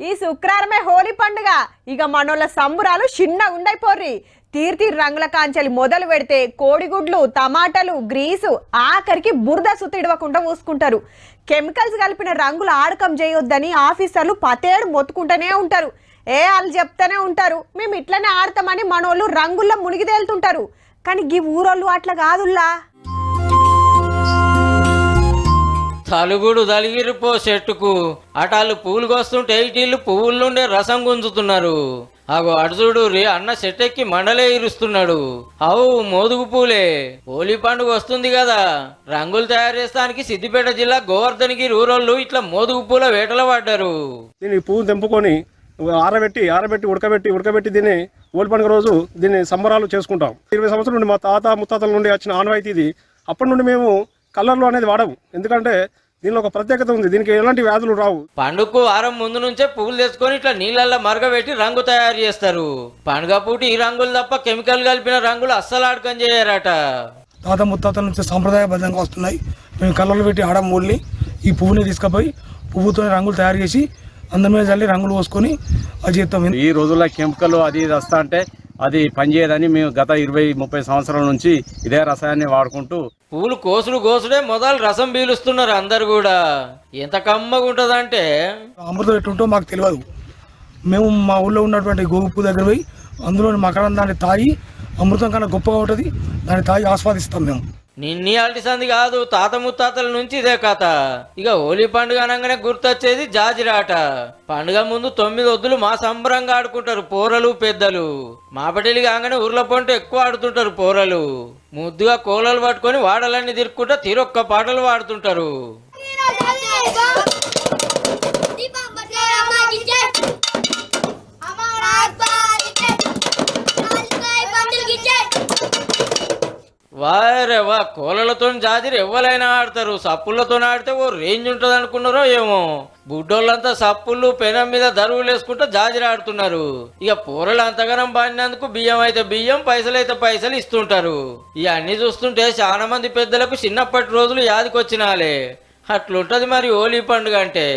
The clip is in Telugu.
ఈ శుక్రవారమే హోలీ పండుగ. ఇక మనోళ్ళ సంబురాలు చిన్నగా ఉండైపోర్రి. తీర్తీర్ రంగుల కాంచెలు మొదలు పెడితే కోడిగుడ్లు, టమాటాలు, గ్రీసు, ఆఖరికి బురద సుత్తిడవకుండా పూసుకుంటారు. కెమికల్స్ కలిపిన రంగులు ఆడకం చేయొద్దని ఆఫీసర్లు పతేడు మొత్తుకుంటూనే ఉంటారు. వాళ్ళు చెప్తానే ఉంటారు, మేము ఇట్లనే ఆడతామని మనోళ్ళు రంగుల్లో మునిగి తేలుతుంటారు. కానీ ఈ ఊరోళ్ళు అట్లా కాదుల్లా. తలుగుడు తలిగిరిపో చెట్టుకు అటాళ్ళు పూలు కోస్తుంటే ఇటీళ్ళు పువ్వుల నుండే రసం గుంజుతున్నారు. అగో అడుచుడు అన్న చెట్టెక్కి మండలే ఇరుస్తున్నాడు. అవు మోదుగు పూలే. హోలీ పండుగ వస్తుంది కదా, రంగులు తయారు చేస్తానికి సిద్దిపేట జిల్లా గోవర్ధనగిరి ఊరోళ్ళు ఇట్లా మోదుగు పూల వేటలో పడ్డారు. దీన్ని పువ్వు తెంపుకొని ఆరబెట్టి ఉడకబెట్టి దీన్ని హోలీ పండుగ రోజు దీన్ని సంబరాలు చేసుకుంటాం. 20 సంవత్సరాల నుండి మా తాత ముత్తాతల నుండి వచ్చిన ఆనవాయితీ ఇది. అప్పటి నుండి మేము కలర్లు అనేది వాడము, ఎందుకంటే దీనిలో ఒక ప్రత్యేకత ఉంది, దీనికి ఎలాంటి వ్యాధులు రావు. పండుగకు వారం ముందు నుంచే పువ్వులు తెచ్చుకొని ఇట్లా నీళ్ళల్లో మరగబెట్టి రంగు తయారు చేస్తారు. పండుగ పూట ఈ రంగులు తప్ప కెమికల్ కలిపిన రంగులు అస్సలు ఆడకం చేయరట. తాత ముత్తాతల నుంచి సాంప్రదాయబద్ధంగా వస్తున్నాయి. మేము కలర్లు పెట్టి ఆడం మూల్ని ఈ పువ్వుని తీసుకుపోయి పువ్వుతో రంగులు తయారు చేసి అందరి మీద చల్లి రంగులు పోసుకొని అది చేస్తాం. ఈ రోజుల్లో కెమికల్ అది వస్తా అంటే అది పనిచేయదని మేము గత 20-30 సంవత్సరాల నుంచి ఇదే రసాయనాన్ని వాడుకుంటూ పూలు కోసుడే మొదలు రసం పీలుస్తున్నారు అందరు కూడా. ఎంత కమ్మగా ఉంటదంటే అమృతం ఎట్టుంటో మాకు తెలియదు. మేము మా ఊళ్ళో ఉన్నటువంటి గోగు దగ్గర పోయి అందులోని మకరం దాన్ని తాగి అమృతం కన్నా గొప్పగా ఉంటుంది, దాన్ని తాగి ఆస్వాదిస్తాం మేము. నిన్ని అల్టి సంది కాదు, తాత ముత్తాతల నుంచి ఇదే కథ. ఇక హోలీ పండుగ అనగానే గుర్తొచ్చేది జాజిరాట. పండుగ ముందు 9 వద్దులు మా సంబరంగా ఆడుకుంటారు పోరలు పెద్దలు. మాపటిలి కాగానే ఊర్ల పంట ఎక్కువ ఆడుతుంటారు పోరలు. ముద్దుగా కోలలు పట్టుకొని వాడలన్నీ తిరుక్కుంటా తీరొక్క పాటలు వాడుతుంటారు. వారే వా, కోలలతో జాజిరి ఎవరైనా ఆడతారు. సప్పులతో ఆడితే ఓ రేంజ్ ఉంటుంది అనుకున్నారో ఏమో. బుడ్డోళ్ళంతా సప్పుళ్ళు పెనం మీద దరువులు వేసుకుంటూ జాజిరి ఆడుతున్నారు. ఇక పూరలు అంతగానం పాడినందుకు బియ్యం అయితే బియ్యం, పైసలు అయితే పైసలు ఇస్తుంటారు. ఇవన్నీ చూస్తుంటే చాలా మంది పెద్దలకు చిన్నప్పటి రోజులు యాదికొచ్చినాలే. అట్లుంటది మరి హోలీ పండుగ అంటే.